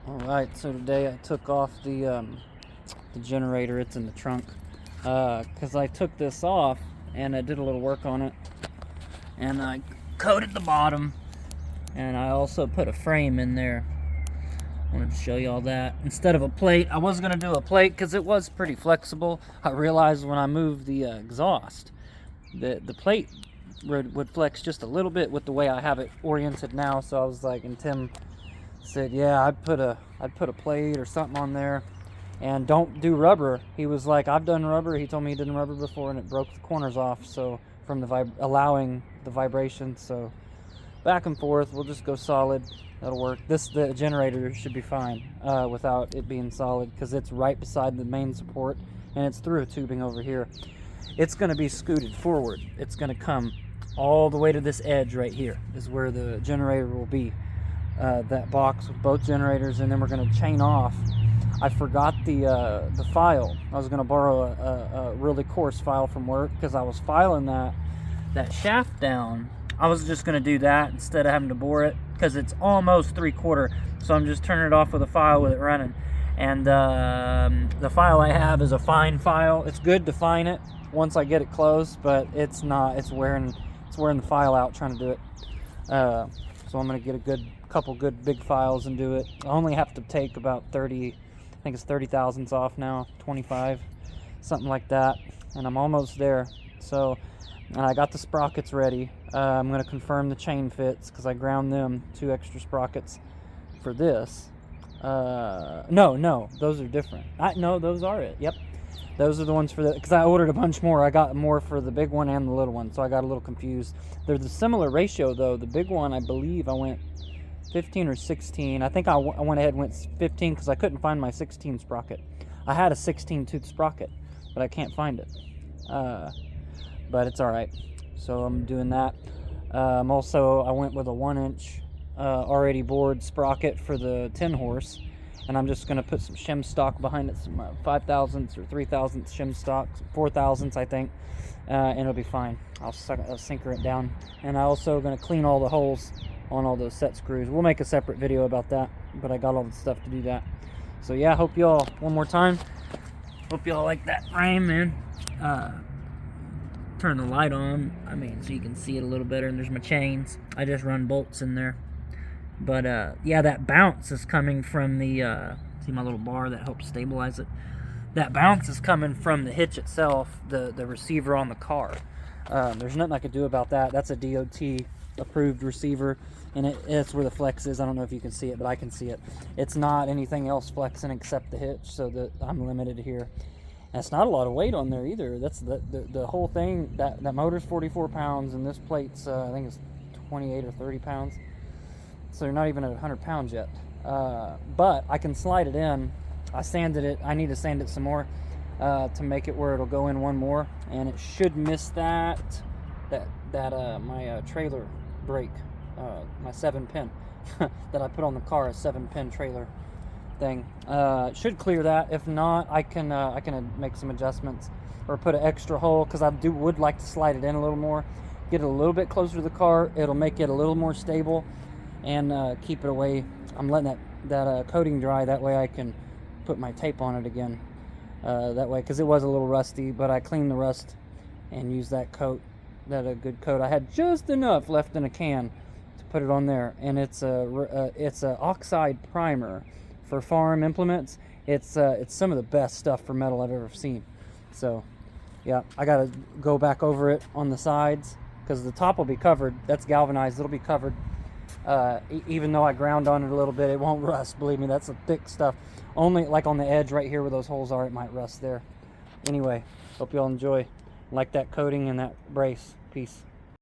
Alright, so today I took off the generator. It's in the trunk. Because I took this off and I did a little work on it. And I coated the bottom. And I also put a frame in there. I wanted to show you all that. Instead of a plate, I was going to do a plate because it was pretty flexible. I realized when I moved the exhaust, the plate would flex just a little bit with the way I have it oriented now. So I was like, and Tim said, yeah, I'd put a plate or something on there, and don't do rubber. He was like, I've done rubber. He told me he did rubber before and it broke the corners off, so from the allowing the vibration. So back and forth, we'll just go solid. That'll work. The generator should be fine without it being solid, because it's right beside the main support and it's through a tubing over here. It's going to be scooted forward. It's going to come all the way to this edge right here is where the generator will be. That box with both generators, and then we're going to chain off. I forgot the file. I was going to borrow a really coarse file from work because I was filing that shaft down. I was just going to do that instead of having to bore it, because it's almost 3/4, so I'm just turning it off with a file with it running. And the file I have is a fine file. It's good to fine it once I get it closed, but it's not. It's wearing the file out trying to do it. So I'm going to get a couple good big files and do it. I only have to take about 30, I think it's 30 thousandths off now, 25, something like that, and I'm almost there. So, and I got the sprockets ready. I'm going to confirm the chain fits because I ground them, 2 extra sprockets for this. No, those are different. No, those are it. Yep, those are the ones for the, because I ordered a bunch more. I got more for the big one and the little one, so I got a little confused. They're the similar ratio though. The big one, I believe I went 15 or 16. I think I went ahead and went 15 because I couldn't find my 16 sprocket. I had a 16 tooth sprocket, but I can't find it. But it's all right. So I'm doing that. Also, I went with a 1-inch already bored sprocket for the 10 horse, and I'm just going to put some shim stock behind it, some 5 thousandths or 3 thousandths shim stock, 4 thousandths I think, and it'll be fine. I'll sinker it down. And I'm also going to clean all the holes on all those set screws. We'll make a separate video about that, but I got all the stuff to do that. So yeah, hope y'all, one more time, hope y'all like that frame, man. Turn the light on, I mean, so you can see it a little better. And there's my chains. I just run bolts in there. But yeah, that bounce is coming from the see my little bar that helps stabilize it. That bounce is coming from the hitch itself, the receiver on the car. There's nothing I could do about that. That's a DOT approved receiver, and it's where the flex is. I don't know if you can see it, but I can see it. It's not anything else flexing except the hitch, so that I'm limited here. And it's not a lot of weight on there either. That's the whole thing. That motor's 44 pounds, and this plate's I think it's 28 or 30 pounds. So you're not even at 100 pounds yet. But I can slide it in. I sanded it. I need to sand it some more to make it where it'll go in one more, and it should miss my trailer brake, my 7-pin that I put on the car, a 7-pin trailer thing. Should clear that. If not, I can make some adjustments or put an extra hole, because I would like to slide it in a little more, get it a little bit closer to the car. It'll make it a little more stable and keep it away. I'm letting that coating dry, that way I can put my tape on it again, that way, because it was a little rusty, but I cleaned the rust and used that coat, a good coat. I had just enough left in a can to put it on there, and it's a oxide primer for farm implements. It's some of the best stuff for metal I've ever seen. So yeah, I gotta go back over it on the sides, because the top will be covered. That's galvanized. It'll be covered. Even though I ground on it a little bit, it won't rust. Believe me, that's the thick stuff. Only like on the edge right here where those holes are, it might rust there. Anyway, hope y'all enjoy. Like that coating and that brace. Peace.